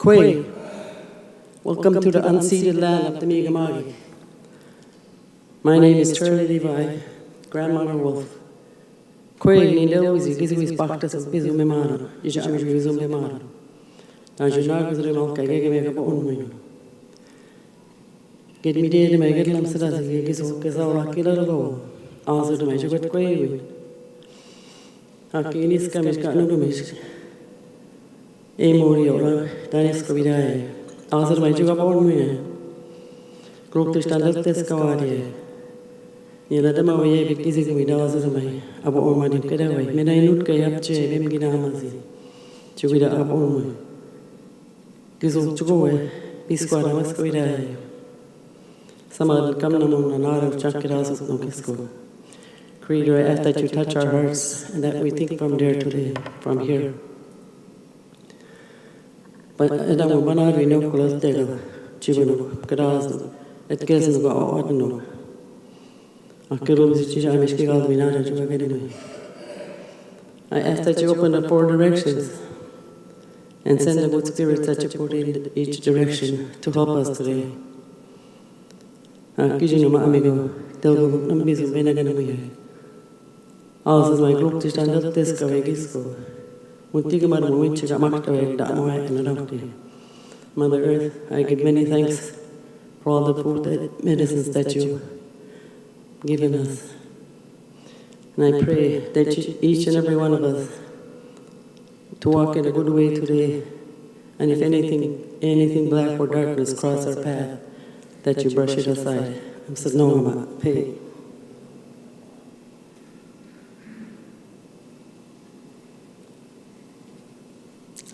Quay, welcome to the unceded land of the Mi'kmaq. My name is Shirley Levi, Grandmother Wolf. Quay, Nindel is Gizi Pactus of Bizu Memano, Ijamizu Memano. Najunagus Remal Kagame Unwin. Get me dead, my get lamsadas, Gizu Killer go. Also to my sugar Quay. Akinis Kamishka Numish. Emorio, Danis Covidae. Also my sugar born me. Group to stand up this Kawadi. You let them away because it's with us as a may. Abo or my get away. May I not get up chair, Bimginamasi. Chubida up on me. Gizu to go away. Pisquad was Covidae. Some other come among a lot of Chakaras of Nokisco. Creator, I ask that you touch our hearts and that we think from there today, from here. But I don't want to know Colostego, Chibuno, Cadas, at Gesson go Ordino. I ask that you open the 4 directions and send the good spirits that you put in each direction to help us today. Also, my group to stand up this Kawagisco. Mother Earth, I give many thanks for all the food and medicines that you given us. And I pray that each and every one of us to walk in a good way today, and if anything black or darkness cross our path, that you brush it aside. I'm saying no, ma, pay.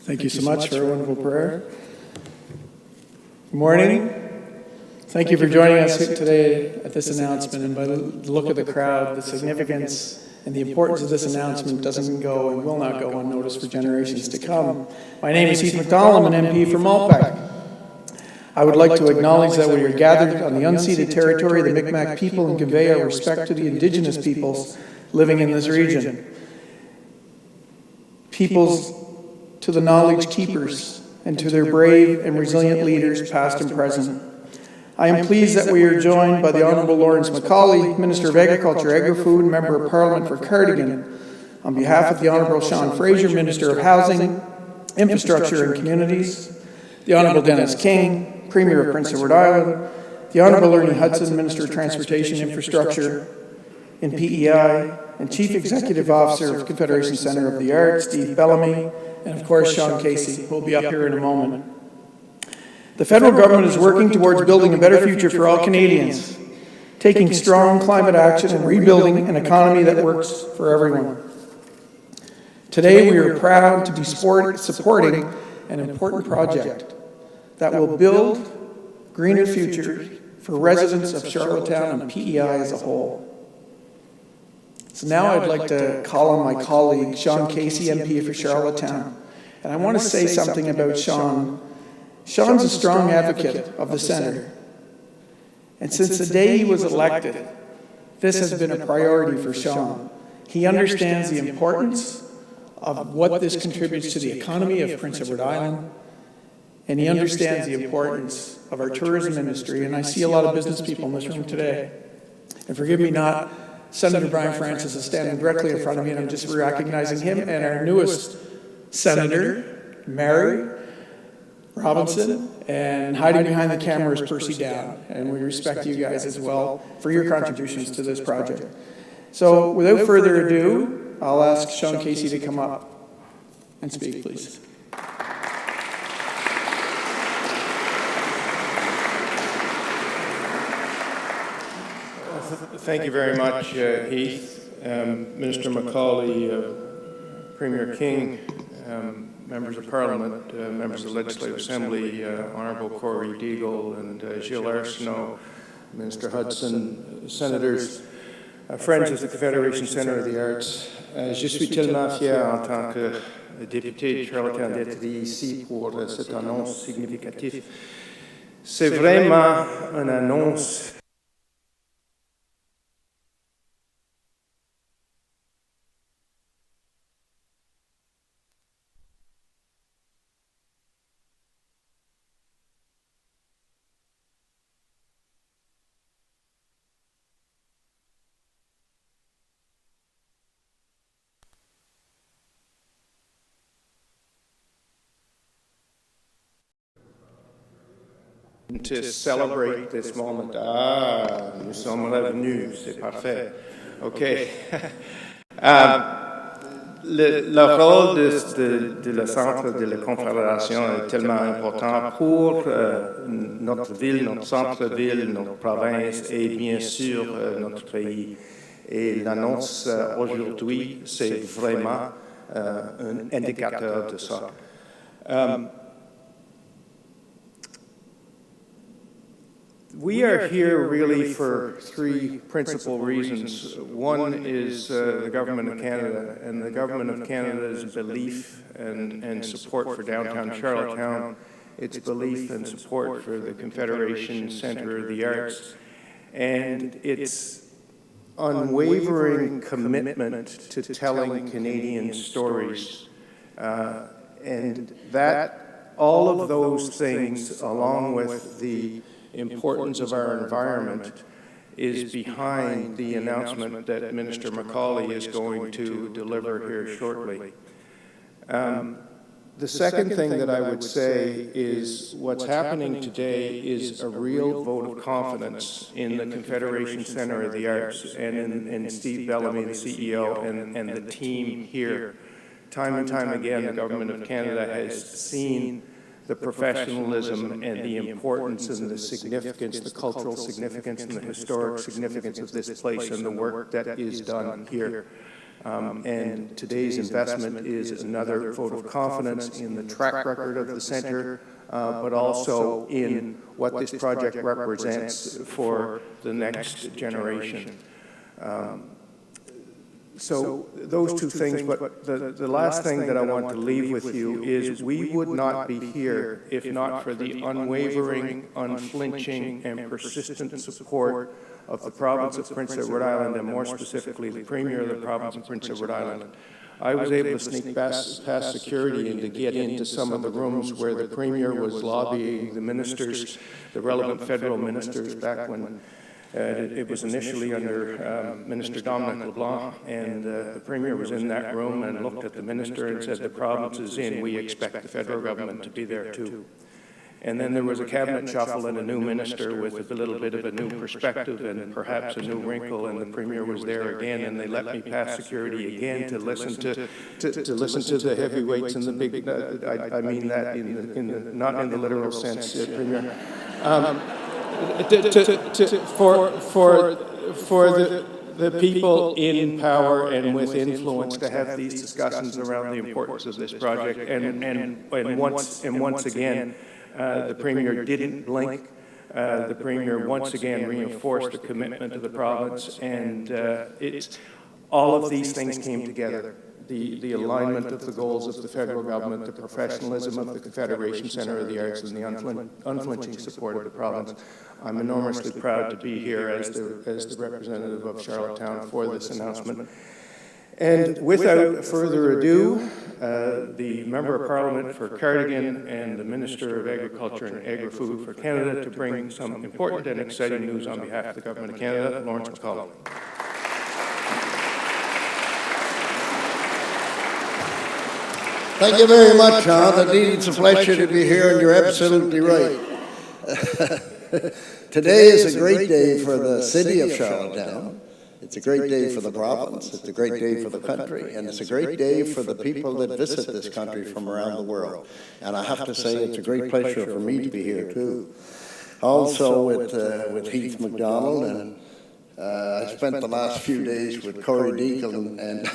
Thank you so much for a wonderful prayer. Good morning. Thank you for joining us today at this announcement. And by the look of the crowd, the significance and the importance of this announcement doesn't go and will not go unnoticed for generations to come. My name is Heath McDonald. I'm an MP from Malpeque. I would like to acknowledge that we are gathered on the unceded territory of the Mi'kmaq people and convey our respect to the Indigenous peoples living in this region. Peoples to the knowledge keepers and to their brave and resilient leaders, past and present. I am pleased that we are joined by the Honourable Lawrence Macaulay, Minister of Agriculture, Agri-Food, and Member of Parliament for Cardigan, on behalf of the Honourable Sean Fraser, Minister of Housing, Infrastructure and Communities, the Honourable Dennis King, Premier of Prince Edward Island, the Honourable Ernie Hudson, Minister of Transportation Infrastructure in PEI, and Chief Executive Officer of Confederation Centre of the Arts, Steve Bellamy, and of course Sean Casey, who will be up here in a moment. The federal government is working towards building a better future for all Canadians, taking strong climate action and rebuilding an economy that works for everyone. Today we are proud to be supporting an important project that will build greener futures for residents of Charlottetown and PEI as a whole. So now I'd like to call on my colleague, Sean Casey, MP for Charlottetown. And I want to say something about Sean. Sean's a strong advocate of the Centre. And since the day he was elected, this has been a priority for Sean. He understands the importance of what this contributes to the economy of Prince Edward Island, and he understands the importance of our tourism industry. And I see a lot of business people in this room today. And forgive me not, Senator Brian Francis is standing directly in front of me, and I'm just recognizing him, and our newest Senator, Mary Robinson, and hiding behind the camera is Percy Down. And we respect you guys as well for your contributions to this project. So without further ado, I'll ask Sean Casey to come up and speak, please. Thank you very much, Heath, Minister Macaulay, Premier King, members of Parliament, members of the Legislative Assembly, Honourable Corey Deagle and Gilles Arsenault, Minister Hudson, Senators, friends of the Confederation Centre of the Arts. Je suis tellement fier en tant que député de Charlottetown d'être ici pour cette annonce significative. C'est vraiment une annonce to celebrate this moment. Ah, nous sommes revenus, c'est parfait. OK. Le rôle de le centre de la Confédération est tellement important pour notre ville, notre centre-ville, notre province et bien sûr notre pays. Et l'annonce aujourd'hui, c'est vraiment un indicateur de ça. We are here really for three principal reasons. One is the Government of Canada, and the Government of Canada's belief and support for downtown Charlottetown, its belief and support for the Confederation Centre of the Arts, and its unwavering commitment to telling Canadian stories. And that, all of those things, along with the importance of our environment, is behind the announcement that Minister Macaulay is going to deliver here shortly. The second thing that I would say is what's happening today is a real vote of confidence in the Confederation Centre of the Arts and in Steve Bellamy, the CEO, and the team here. Time and time again, the Government of Canada has seen the professionalism and the importance and the significance, the cultural significance and the historic significance of this place and the work that is done here. And today's investment is another vote of confidence in the track record of the centre, but also in what this project represents for the next generation. So those two things, but the last thing that I want to leave with you is we would not be here if not for the unwavering, unflinching, and persistent support of the province of Prince Edward Island, and more specifically the Premier of the province of Prince Edward Island. I was able to sneak past security and to get into some of the rooms where the Premier was lobbying the ministers, the relevant federal ministers, back when it was initially under Minister Dominic LeBlanc, and the Premier was in that room and looked at the minister and said, the province is in, we expect the federal government to be there too. And then there was a cabinet shuffle and a new minister with a little bit of a new perspective and perhaps a new wrinkle, and the Premier was there again, and they let me pass security again to listen to the heavyweights and the big, I mean that not in the literal sense, Premier. For the people in power and with influence to have these discussions around the importance of this project, and once again, the Premier didn't blink. The Premier once again reinforced the commitment to the province, and all of these things came together. The alignment of the goals of the federal government, the professionalism of the Confederation Centre of the Arts, and the unflinching support of the province. I'm enormously proud to be here as the representative of Charlottetown for this announcement. And without further ado, the Member of Parliament for Cardigan and the Minister of Agriculture and Agri-Food for Canada to bring some important and exciting news on behalf of the Government of Canada, Lawrence Macaulay. Thank you very much, John. Indeed, it's a pleasure to be here, and you're absolutely right. Today is a great day for the city of Charlottetown. It's a great day for the province. It's a great day for the country. And it's a great day for the people that visit this country from around the world. And I have to say, it's a great pleasure for me to be here, too. Also with Heath MacDonald, and I spent the last few days with Corey Deagle and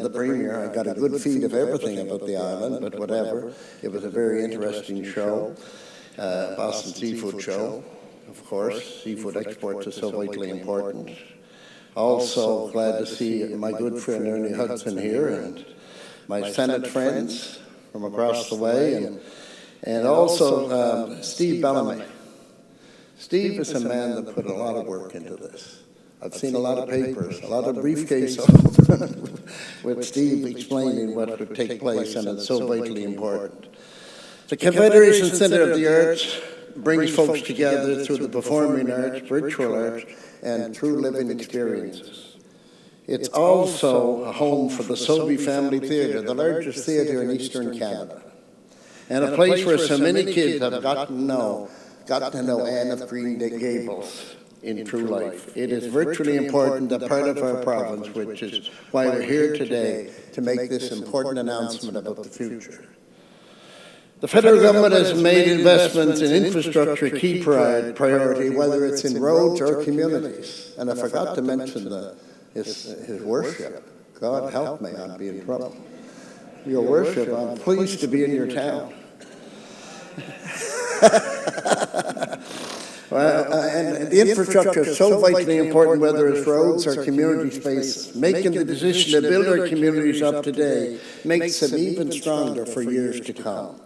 the Premier. I got a good feed of everything about the island, but whatever. It was a very interesting show. Boston Seafood Show, of course. Seafood exports are so vitally important. Also glad to see my good friend Ernie Hudson here, and my Senate friends from across the way, and also Steve Bellamy. Steve is a man that put a lot of work into this. I've seen a lot of papers, a lot of briefcase with Steve explaining what would take place, and it's so vitally important. The Confederation Centre of the Arts brings folks together through the performing arts, virtual arts, and through living experiences. It's also a home for the Sobey Family Theatre, the largest theatre in Eastern Canada. and a place where so many kids have got to know Anne of Green Gables in true life. It is virtually important, a part of our province, which is why we're here today to make this important announcement about the future. The federal government has made investments in infrastructure a key priority, whether it's in roads or communities. And I forgot to mention his worship. God help me, I'd be in trouble. Your worship, I'm pleased to be in your town. And the infrastructure is so vitally important, whether it's roads or community spaces. Making the decision to build our communities up today makes them even stronger for years to come.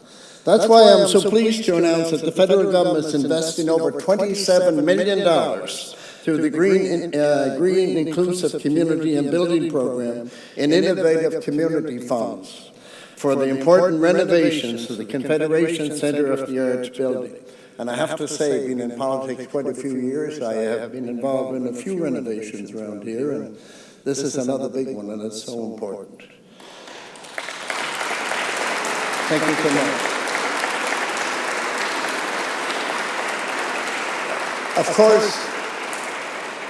That's why I'm so pleased to announce that the federal government is investing over $27 million through the Green Inclusive Community and Building Program in innovative community funds for the important renovations to the Confederation Centre of the Arts building. And I have to say, being in politics quite a few years, I have been involved in a few renovations around here, and this is another big one, and it's so important. Thank you so much. Of course,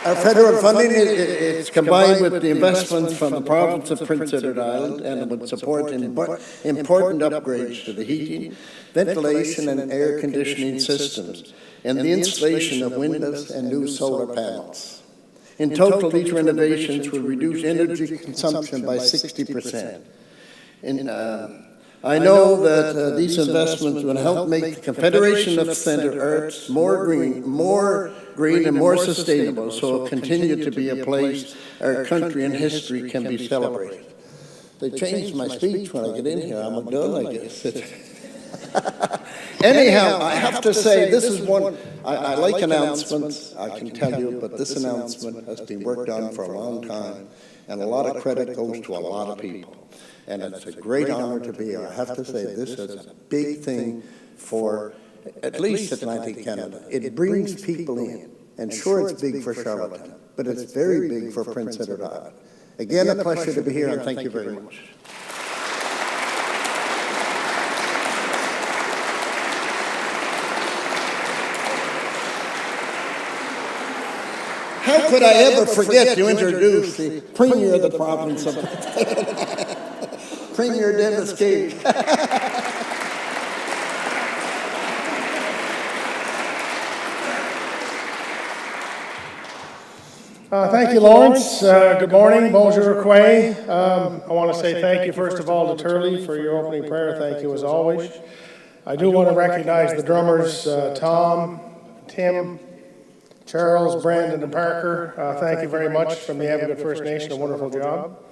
our federal funding is combined with the investments from the province of Prince Edward Island, and it would support important upgrades to the heating, ventilation, and air conditioning systems, and the installation of windows and new solar panels. In total, these renovations will reduce energy consumption by 60%. I know that these investments will help make the Confederation Centre Arts more green and more sustainable, so it will continue to be a place our country and history can be celebrated. They changed my speech when I get in here. I'm done, I guess. Anyhow, I have to say, this is one, I like announcements, I can tell you, but this announcement has been worked on for a long time, and a lot of credit goes to a lot of people. And it's a great honor to be here. I have to say, this is a big thing for at least Atlantic Canada. It brings people in. And sure, it's big for Charlottetown, but it's very big for Prince Edward Island. Again, a pleasure to be here, and thank you very much. How could I ever forget to introduce the Premier of the province of Premier Dennis King. Thank you, Lawrence. Good morning. Bonjour, Quay. I want to say thank you, first of all, to Turley for your opening prayer. Thank you, as always. I do want to recognize the drummers, Tom, Tim, Charles, Brandon, and Parker. Thank you very much from the Abigail First Nation. A wonderful job.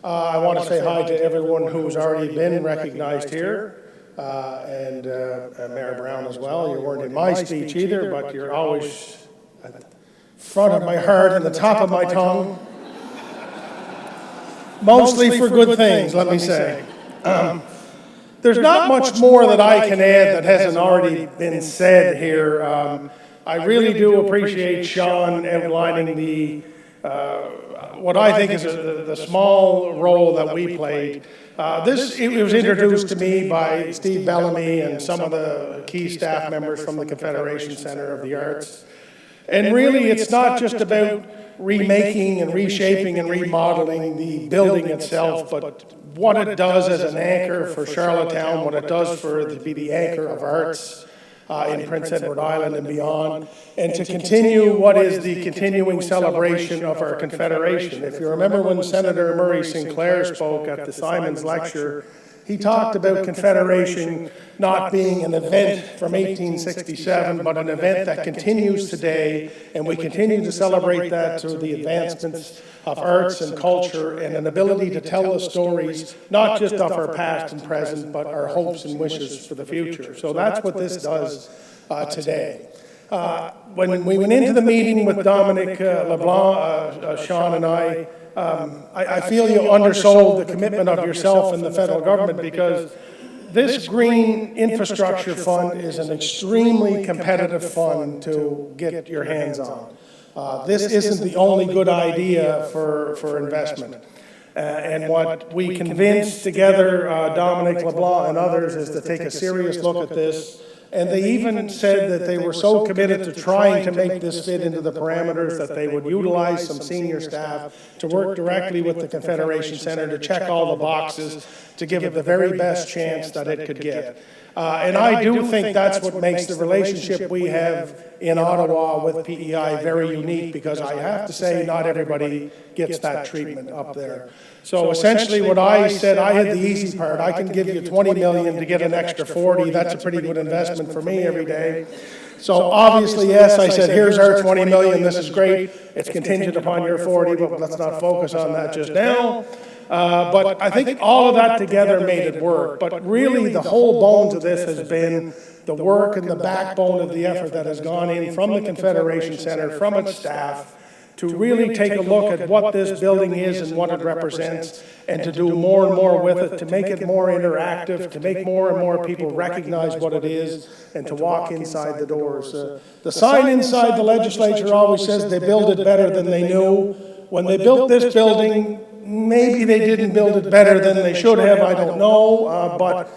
I want to say hi to everyone who's already been recognized here, and Mayor Brown as well. You weren't in my speech either, but you're always at the front of my heart and the top of my tongue. Mostly for good things, let me say. There's not much more that I can add that hasn't already been said here. I really do appreciate Sean outlining the what I think is the small role that we played. It was introduced to me by Steve Bellamy and some of the key staff members from the Confederation Centre of the Arts. And really, it's not just about remaking and reshaping and remodeling the building itself, but what it does as an anchor for Charlottetown, what it does to be the anchor of arts in Prince Edward Island and beyond, and to continue what is the continuing celebration of our Confederation. If you remember when Senator Murray Sinclair spoke at the Simons Lecture, he talked about Confederation not being an event from 1867, but an event that continues today, and we continue to celebrate that through the advancements of arts and culture and an ability to tell the stories, not just of our past and present, but our hopes and wishes for the future. So that's what this does today. When we went into the meeting with Dominic LeBlanc, Sean and I feel you undersold the commitment of yourself and the federal government, because this green infrastructure fund is an extremely competitive fund to get your hands on. This isn't the only good idea for investment. And what we convinced together, Dominic LeBlanc and others, is to take a serious look at this. And they even said that they were so committed to trying to make this fit into the parameters that they would utilize some senior staff to work directly with the Confederation Centre to check all the boxes to give it the very best chance that it could get. And I do think that's what makes the relationship we have in Ottawa with PEI very unique, because I have to say not everybody gets that treatment up there. So essentially what I said, I had the easy part. I can give you 20 million to get an extra 40. That's a pretty good investment for me every day. So obviously, yes, I said, here's our 20 million. This is great. It's contingent upon your 40, but let's not focus on that just now. But I think all of that together made it work. But really, the whole bones of this has been the work and the backbone of the effort that has gone in from the Confederation Centre, from its staff, to really take a look at what this building is and what it represents, and to do more and more with it, to make it more interactive, to make more and more people recognize what it is, and to walk inside the doors. The sign inside the legislature always says they build it better than they knew. When they built this building, maybe they didn't build it better than they should have, I don't know, but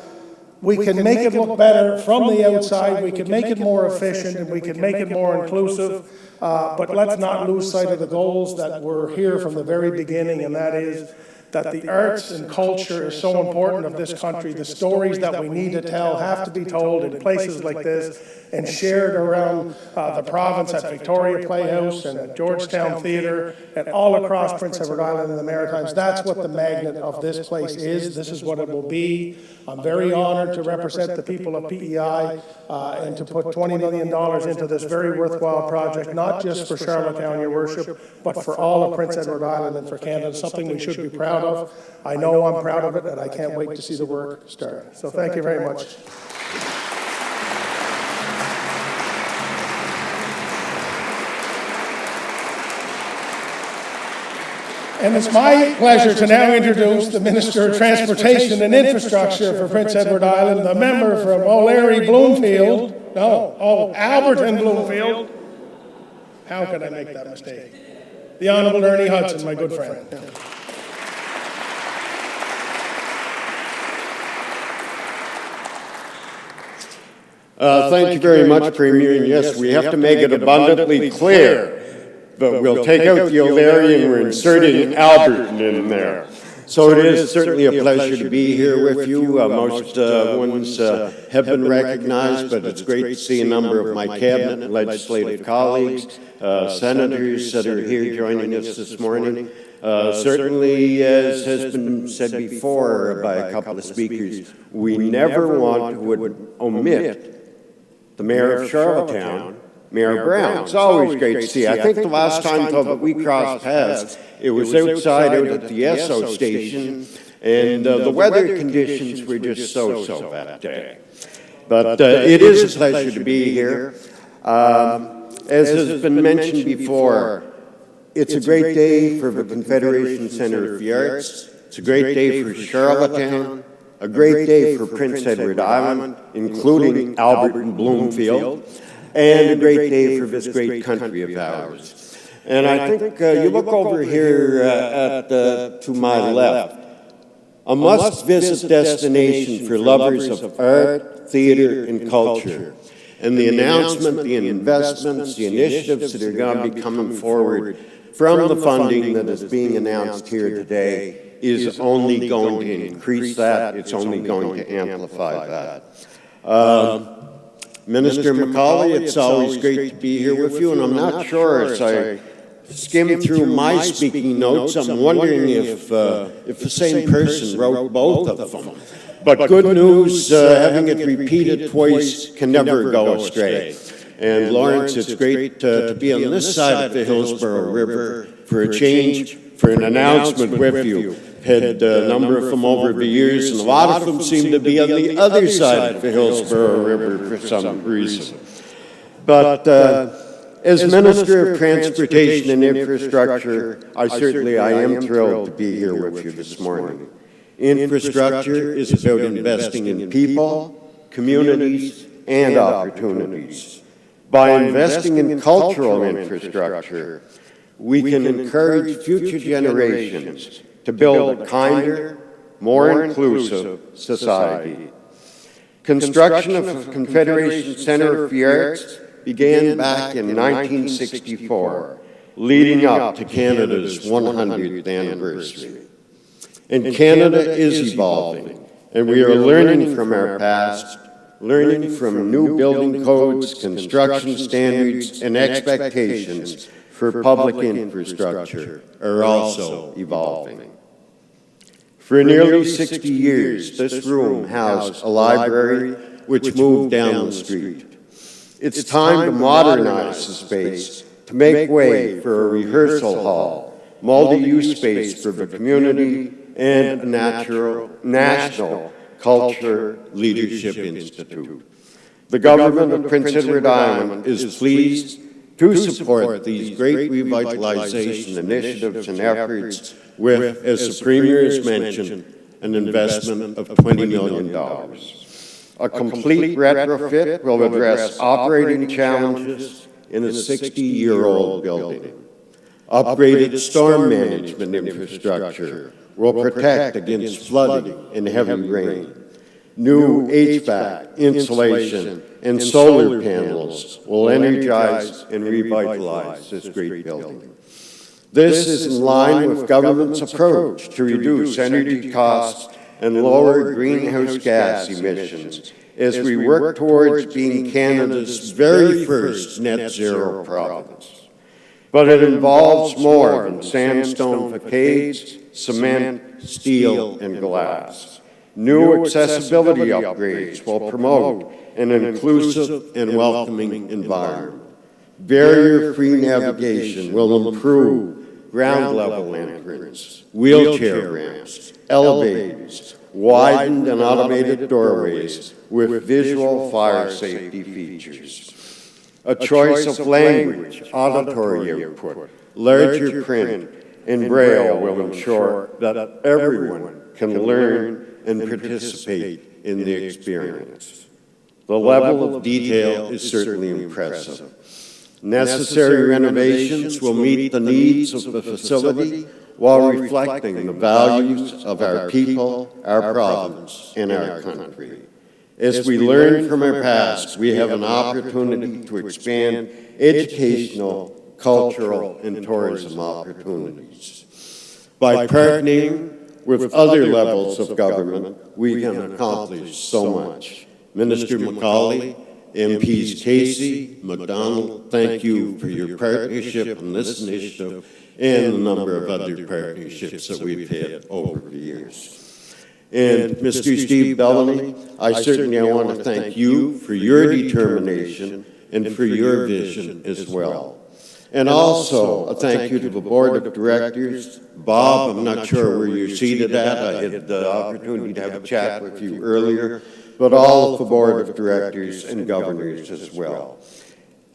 we can make it look better from the outside, we can make it more efficient, and we can make it more inclusive, but let's not lose sight of the goals that were here from the very beginning, and that is that the arts and culture is so important of this country. The stories that we need to tell have to be told in places like this and shared around the province at Victoria Playhouse and at Georgetown Theatre and all across Prince Edward Island and the Maritimes. That's what the magnet of this place is. This is what it will be. I'm very honored to represent the people of PEI and to put $20 million into this very worthwhile project, not just for Charlottetown, your worship, but for all of Prince Edward Island and for Canada, something we should be proud of. I know I'm proud of it, and I can't wait to see the work start. So thank you very much. And it's my pleasure to now introduce the Minister of Transportation and Infrastructure for Prince Edward Island, the member from O'Leary Bloomfield. Alberton Bloomfield. How could I make that mistake? The Honourable Ernie Hudson, my good friend. Thank you very much, Premier. And yes, we have to make it abundantly clear, but we'll take out the O'Leary and we're inserting Alberton in there. So it is certainly a pleasure to be here with you. Most ones have been recognized, but it's great to see a number of my cabinet and legislative colleagues, senators that are here joining us this morning. Certainly, as has been said before by a couple of speakers, we never want to omit the Mayor of Charlottetown, Mayor Brown. It's always great to see. I think the last time that we crossed paths, it was outside out at the Esso station, and the weather conditions were just so that day. But it is a pleasure to be here. As has been mentioned before, it's a great day for the Confederation Centre of the Arts. It's a great day for Charlottetown, a great day for Prince Edward Island, including Alberton Bloomfield, and a great day for this great country of ours. And I think you look over here to my left, a must-visit destination for lovers of art, theatre, and culture. And the announcement, the investments, the initiatives that are going to be coming forward from the funding that is being announced here today is only going to increase that. It's only going to amplify that. Minister McCauley, it's always great to be here with you, and I'm not sure, as I skim through my speaking notes, I'm wondering if the same person wrote both of them. But good news, having it repeated twice can never go astray. And Lawrence, it's great to be on this side of the Hillsborough River for a change, for an announcement with you. Had a number of them over the years, and a lot of them seem to be on the other side of the Hillsborough River for some reason. But as Minister of Transportation and Infrastructure, I am thrilled to be here with you this morning. Infrastructure is about investing in people, communities, and opportunities. By investing in cultural infrastructure, we can encourage future generations to build a kinder, more inclusive society. Construction of the Confederation Centre for the Arts began back in 1964, leading up to Canada's 100th anniversary. And Canada is evolving, and we are learning from our past, learning from new building codes, construction standards, and expectations for public infrastructure are also evolving. For nearly 60 years, this room housed a library which moved down the street. It's time to modernize the space to make way for a rehearsal hall, multi-use space for the community, and a national culture leadership institute. The government of Prince Edward Island is pleased to support these great revitalization initiatives and efforts with, as the Premier has mentioned, an investment of $20 million. A complete retrofit will address operating challenges in a 60-year-old building. Upgraded storm management infrastructure will protect against flooding and heavy rain. New HVAC, insulation, and solar panels will energize and revitalize this great building. This is in line with government's approach to reduce energy costs and lower greenhouse gas emissions as we work towards being Canada's very first net zero province. But it involves more than sandstone facades, cement, steel, and glass. New accessibility upgrades will promote an inclusive and welcoming environment. Barrier-free navigation will improve ground-level entrance, wheelchair ramps, elevators, widened and automated doorways with visual fire safety features. A choice of language, auditory output, larger print, and Braille will ensure that everyone can learn and participate in the experience. The level of detail is certainly impressive. Necessary renovations will meet the needs of the facility while reflecting the values of our people, our province, and our country. As we learn from our past, we have an opportunity to expand educational, cultural, and tourism opportunities. By partnering with other levels of government, we can accomplish so much. Minister Macaulay, MPs Casey, MacDonald, thank you for your partnership on this initiative and a number of other partnerships that we've had over the years. And Mr. Steve Bellamy, I certainly want to thank you for your determination and for your vision as well. And also a thank you to the Board of Directors. Bob, I'm not sure where you're seated at. I had the opportunity to have a chat with you earlier, but all of the Board of Directors and governors as well.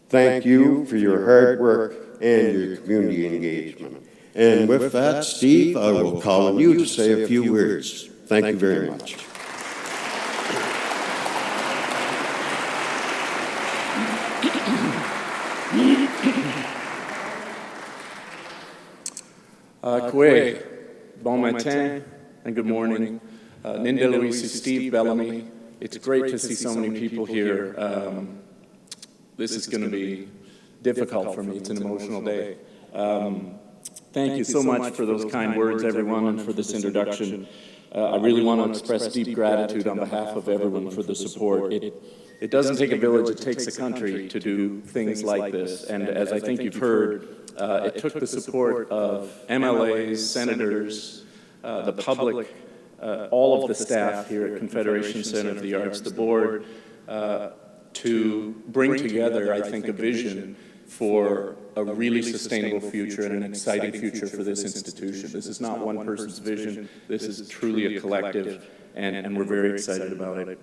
Thank you for your hard work and your community engagement. And with that, Steve, I will call on you to say a few words. Thank you very much. Kwe, bon matin, and good morning. Ninda Louise, Steve Bellamy. It's great to see so many people here. This is going to be difficult for me. It's an emotional day. Thank you so much for those kind words, everyone, and for this introduction. I really want to express deep gratitude on behalf of everyone for the support. It doesn't take a village, it takes a country to do things like this. And as I think you've heard, it took the support of MLAs, senators, the public, all of the staff here at Confederation Centre for the Arts, the board, to bring together, I think, a vision for a really sustainable future and an exciting future for this institution. This is not one person's vision. This is truly a collective, and we're very excited about it.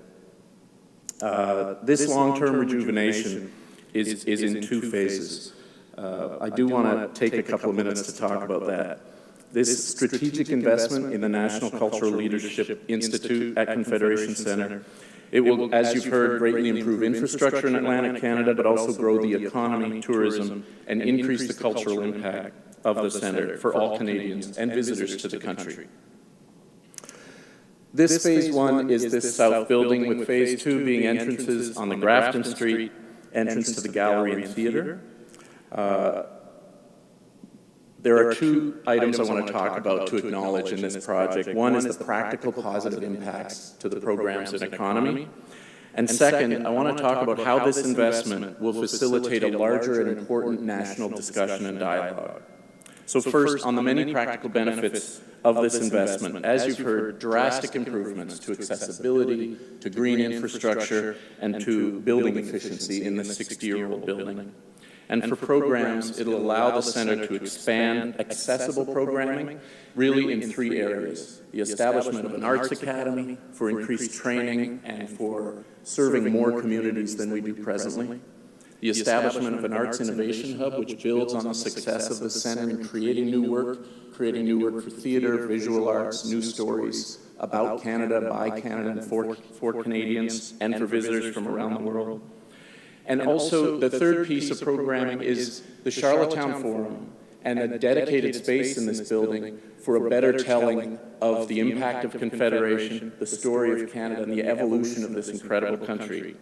This long-term rejuvenation is in two phases. I do want to take a couple of minutes to talk about that. This strategic investment in the National Cultural Leadership Institute at Confederation Centre, it will, as you've heard, greatly improve infrastructure in Atlantic Canada, but also grow the economy, tourism, and increase the cultural impact of the Centre for all Canadians and visitors to the country. This Phase 1 is this south building, with Phase 2 being entrances on the Grafton Street, entrance to the gallery and theatre. There are two items I want to talk about to acknowledge in this project. One is the practical positive impacts to the programs and economy. And second, I want to talk about how this investment will facilitate a larger and important national discussion and dialogue. So first, on the many practical benefits of this investment, as you've heard, drastic improvements to accessibility, to green infrastructure, and to building efficiency in the 60-year-old building. And for programs, it'll allow the Centre to expand accessible programming really in three areas: the establishment of an arts academy for increased training and for serving more communities than we do presently; the establishment of an arts innovation hub, which builds on the success of the Centre in creating new work for theatre, visual arts, new stories about Canada, by Canada, and for Canadians, and for visitors from around the world. And also, the third piece of programming is the Charlottetown Forum and a dedicated space in this building for a better telling of the impact of Confederation, the story of Canada, and the evolution of this incredible country.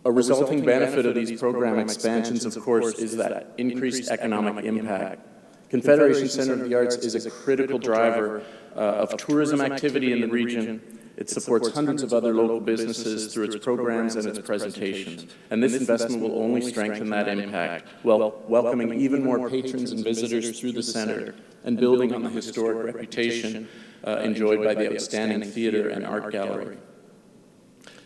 A resulting benefit of these program expansions, of course, is that increased economic impact. Confederation Centre of the Arts is a critical driver of tourism activity in the region. It supports hundreds of other local businesses through its programs and its presentations. And this investment will only strengthen that impact, while welcoming even more patrons and visitors through the Centre and building on the historic reputation enjoyed by the outstanding theatre and art gallery.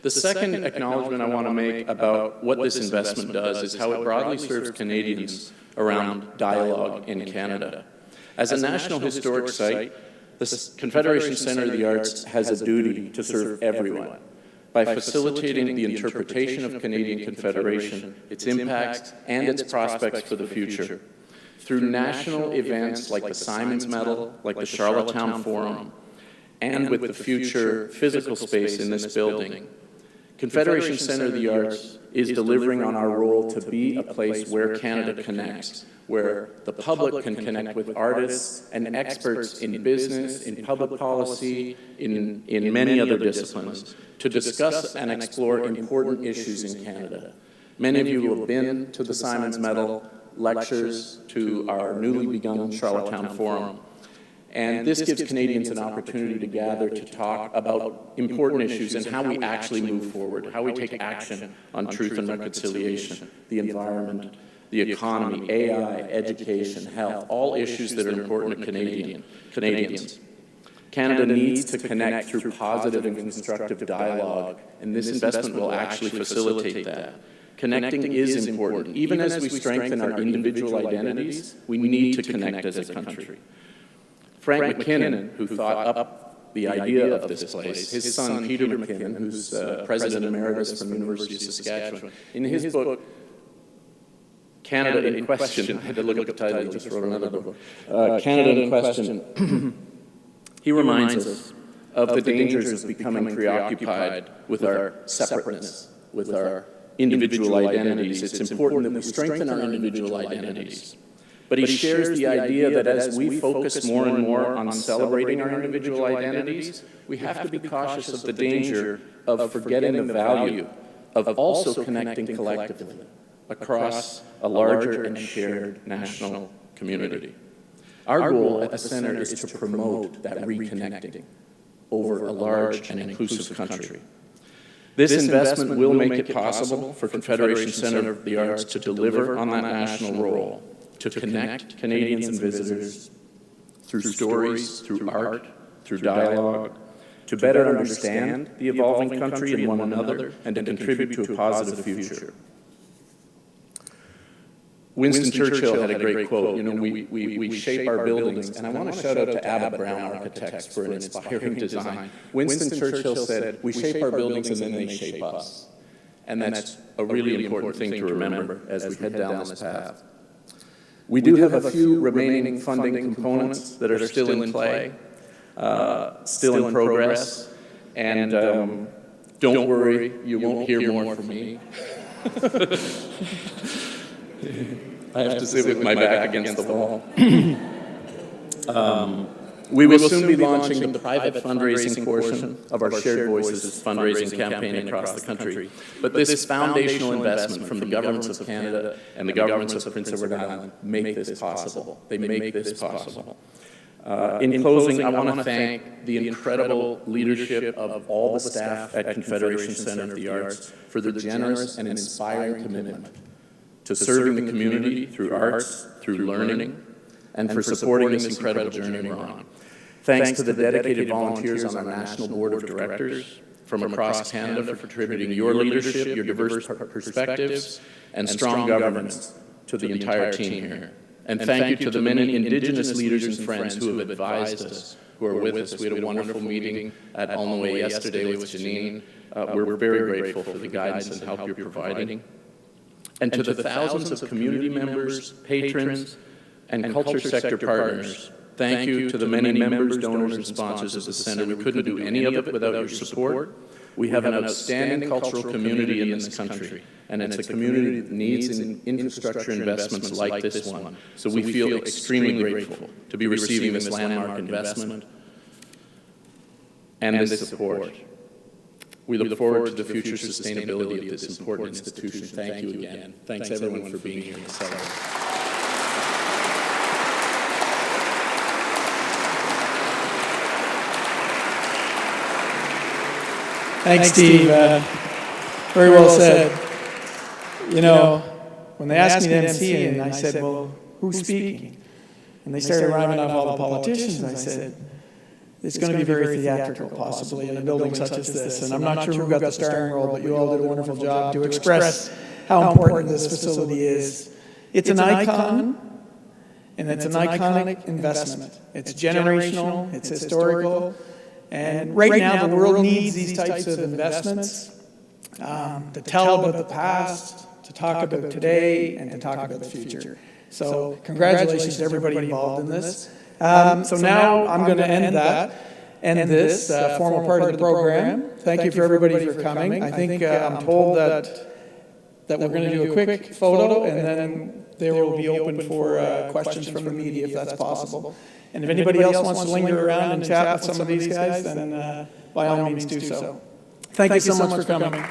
The second acknowledgement I want to make about what this investment does is how it broadly serves Canadians around dialogue in Canada. As a national historic site, the Confederation Centre of the Arts has a duty to serve everyone by facilitating the interpretation of Canadian Confederation, its impacts, and its prospects for the future. Through national events like the Simons Medal, like the Charlottetown Forum, and with the future physical space in this building, Confederation Centre of the Arts is delivering on our role to be a place where Canada connects, where the public can connect with artists and experts in business, in public policy, in many other disciplines, to discuss and explore important issues in Canada. Many of you will have been to the Simons Medal lectures, to our newly begun Charlottetown Forum. And this gives Canadians an opportunity to gather to talk about important issues and how we actually move forward, how we take action on truth and reconciliation, the environment, the economy, AI, education, health, all issues that are important to Canadians. Canada needs to connect through positive and constructive dialogue, and this investment will actually facilitate that. Connecting is important. Even as we strengthen our individual identities, we need to connect as a country. Frank McKinnon, who thought up the idea of this place, his son Peter McKinnon, who's President Emeritus from the University of Saskatchewan, in his book, Canada in Question, I had to look at the title, he just wrote another book, Canada in Question, he reminds us of the dangers of becoming preoccupied with our separateness, with our individual identities. It's important that we strengthen our individual identities. But he shares the idea that as we focus more and more on celebrating our individual identities, we have to be cautious of the danger of forgetting the value of also connecting collectively across a larger and shared national community. Our goal at the Centre is to promote that reconnecting over a large and inclusive country. This investment will make it possible for Confederation Centre of the Arts to deliver on that national role, to connect Canadians and visitors through stories, through art, through dialogue, to better understand the evolving country and one another, and to contribute to a positive future. Winston Churchill had a great quote, you know, we shape our buildings, and I want to shout out to Abbott Brown Architects for an inspiring design. Winston Churchill said, we shape our buildings and then they shape us. And that's a really important thing to remember as we head down this path. We do have a few remaining funding components that are still in play, still in progress, and don't worry, you won't hear more from me. I have to sit with my back against the wall. We will soon be launching the private fundraising portion of our Shared Voices fundraising campaign across the country. But this foundational investment from the governments of Canada and the governments of Prince Edward Island make this possible. They make this possible. In closing, I want to thank the incredible leadership of all the staff at Confederation Centre for the Arts for their generous and inspiring commitment to serving the community through arts, through learning, and for supporting this incredible journey we're on. Thanks to the dedicated volunteers on our National Board of Directors from across Canada for contributing your leadership, your diverse perspectives, and strong governance to the entire team here. And thank you to the many Indigenous leaders and friends who have advised us, who are with us. We had a wonderful meeting at Alnaway yesterday with Janine. We're very grateful for the guidance and help you're providing. And to the thousands of community members, patrons, and culture sector partners, thank you to the many members, donors, and sponsors of the Centre. We couldn't do any of it without your support. We have an outstanding cultural community in this country, and it's a community that needs infrastructure investments like this one. So we feel extremely grateful to be receiving this landmark investment and this support. We look forward to the future sustainability of this important institution. Thank you again. Thanks everyone for being here to celebrate. Thanks, Steve. Very well said. You know, when they asked me to MC, and I said, well, who's speaking? And they started rhyming off all the politicians. I said, it's going to be very theatrical, possibly, in a building such as this. And I'm not sure who got the starring role, but you all did a wonderful job to express how important this facility is. It's an icon, and it's an iconic investment. It's generational, it's historical. And right now, the world needs these types of investments to tell about the past, to talk about today, and to talk about the future. So congratulations to everybody involved in this. So now I'm going to end this formal part of the program. Thank you for everybody for coming. I think I'm told that we're going to do a quick photo, and then they will be open for questions from the media if that's possible. And if anybody else wants to linger around and chat with some of these guys, then by all means do so. Thank you so much for coming.